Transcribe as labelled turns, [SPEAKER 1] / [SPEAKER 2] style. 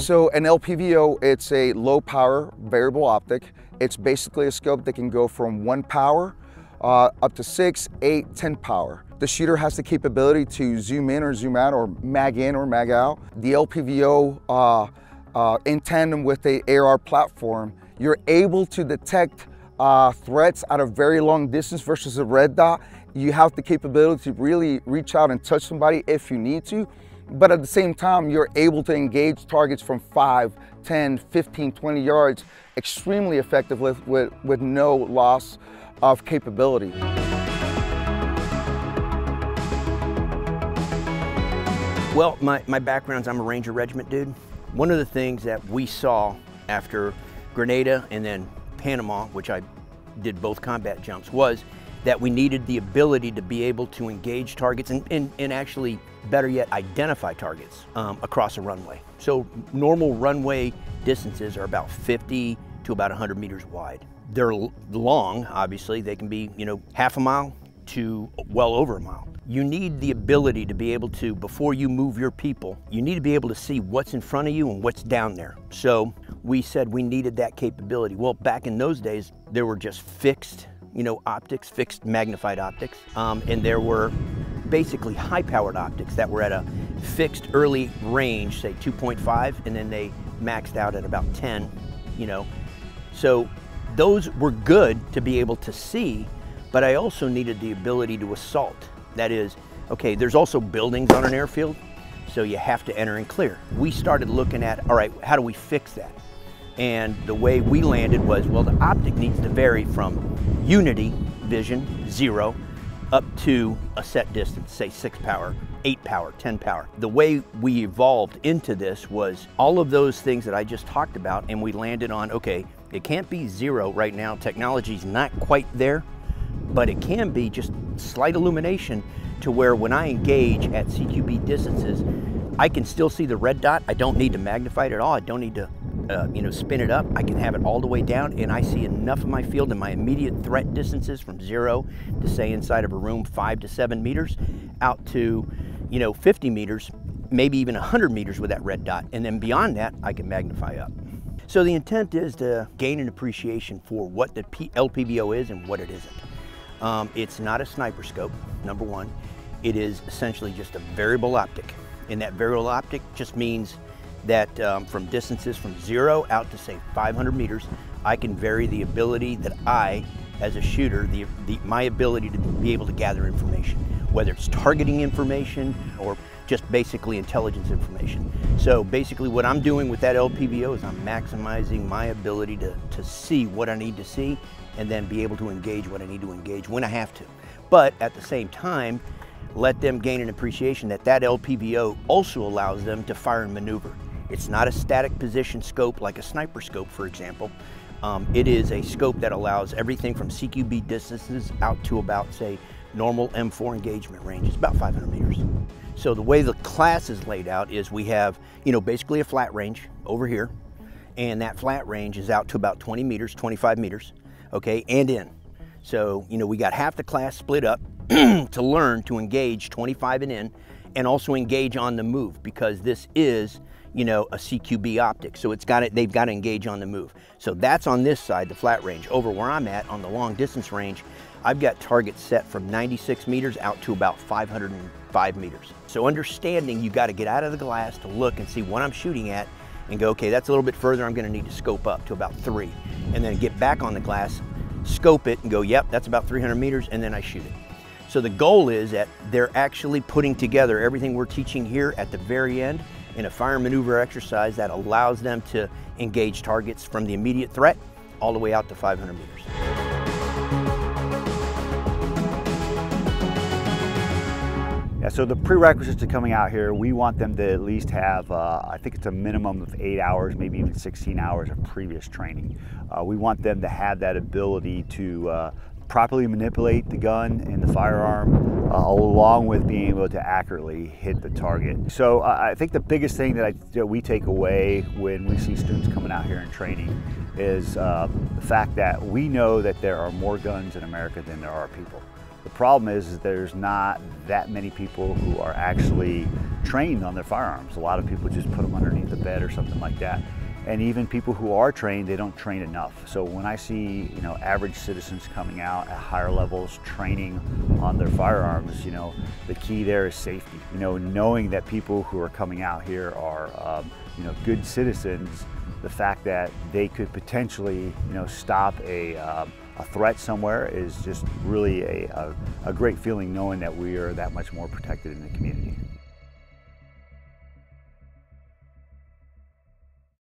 [SPEAKER 1] So an LPVO, it's a low power variable optic. It's basically a scope that can go from 1 power up to 6, 8, 10 power. The shooter has the capability to zoom in or zoom out, or mag in or mag out. The LPVO, in tandem with the AR platform, you're able to detect threats at a very long distance versus a red dot. You have the capability to really reach out and touch somebody if you need to, but at the same time, you're able to engage targets from 5, 10, 15, 20 yards extremely effectively with no loss of capability.
[SPEAKER 2] Well, my background's I'm a Ranger Regiment dude. One of the things that we saw after Grenada and then Panama, which I did both combat jumps, was that we needed the ability to be able to engage targets and actually, better yet, identify targets across a runway. So normal runway distances are about 50 to about 100 meters wide. They're long, obviously. They can be, half a mile to well over a mile. You need the ability to be able to, before you move your people, you need to be able to see what's in front of you and what's down there. So we said we needed that capability. Well, back in those days, there were just fixed, optics, fixed magnified optics, and there were basically high-powered optics that were at a fixed early range, say 2.5, and then they maxed out at about 10, So those were good to be able to see, but I also needed the ability to assault. That is, okay, there's also buildings on an airfield, so you have to enter and clear. We started looking at, all right, how do we fix that? And the way we landed was, well, the optic needs to vary from unity vision, 0, up to a set distance, say 6 power, 8 power, 10 power. The way we evolved into this was all of those things that I just talked about, and we landed on, okay, it can't be 0 right now. Technology's not quite there, but it can be just slight illumination to where when I engage at CQB distances, I can still see the red dot. I don't need to magnify it at all. I don't need to spin it up. I can have it all the way down, and I see enough of my field in my immediate threat distances from 0 to, say, inside of a room 5 to 7 meters out to 50 meters, maybe even 100 meters with that red dot, and then beyond that I can magnify up. So the intent is to gain an appreciation for what the LPVO is and what it isn't. It's not a sniper scope, number one. It is essentially just a variable optic, and that variable optic just means that from distances from 0 out to, say, 500 meters, I can vary the ability that I, as a shooter, my ability to be able to gather information, whether it's targeting information or just basically intelligence information. So basically what I'm doing with that LPVO is I'm maximizing my ability to see what I need to see and then be able to engage what I need to engage when I have to. But at the same time, let them gain an appreciation that that LPVO also allows them to fire and maneuver. It's not a static position scope like a sniper scope, for example. It is a scope that allows everything from CQB distances out to about, say, normal M4 engagement range. It's about 500 meters. So the way the class is laid out is we have, basically a flat range over here, and that flat range is out to about 20 meters, 25 meters, okay, and in. So, we got half the class split up to learn to engage 25 and in, and also engage on the move, because this is, a CQB optic. So they've got to engage on the move. So that's on this side, the flat range. Over where I'm at on the long distance range, I've got targets set from 96 meters out to about 505 meters. So understanding you got to get out of the glass to look and see what I'm shooting at and go, okay, that's a little bit further, I'm going to need to scope up to about 3. And then get back on the glass, scope it and go, yep, that's about 300 meters, and then I shoot it. So the goal is that they're actually putting together everything we're teaching here at the very end in a fire and maneuver exercise that allows them to engage targets from the immediate threat all the way out to 500 meters.
[SPEAKER 3] Yeah, so the prerequisites to coming out here, we want them to at least have, I think it's a minimum of 8 hours, maybe even 16 hours of previous training. We want them to have that ability to properly manipulate the gun and the firearm, along with being able to accurately hit the target. So I think the biggest thing that we take away when we see students coming out here and training is the fact that we know that there are more guns in America than there are people. The problem is there's not that many people who are actually trained on their firearms. A lot of people just put them underneath the bed or something like that. And even people who are trained, they don't train enough. So when I see, you know, average citizens coming out at higher levels, training on their firearms, you know, the key there is safety. You know, knowing that people who are coming out here are, you know, good citizens, the fact that they could potentially, you know, stop a threat somewhere is just really a great feeling, knowing that we are that much more protected in the community.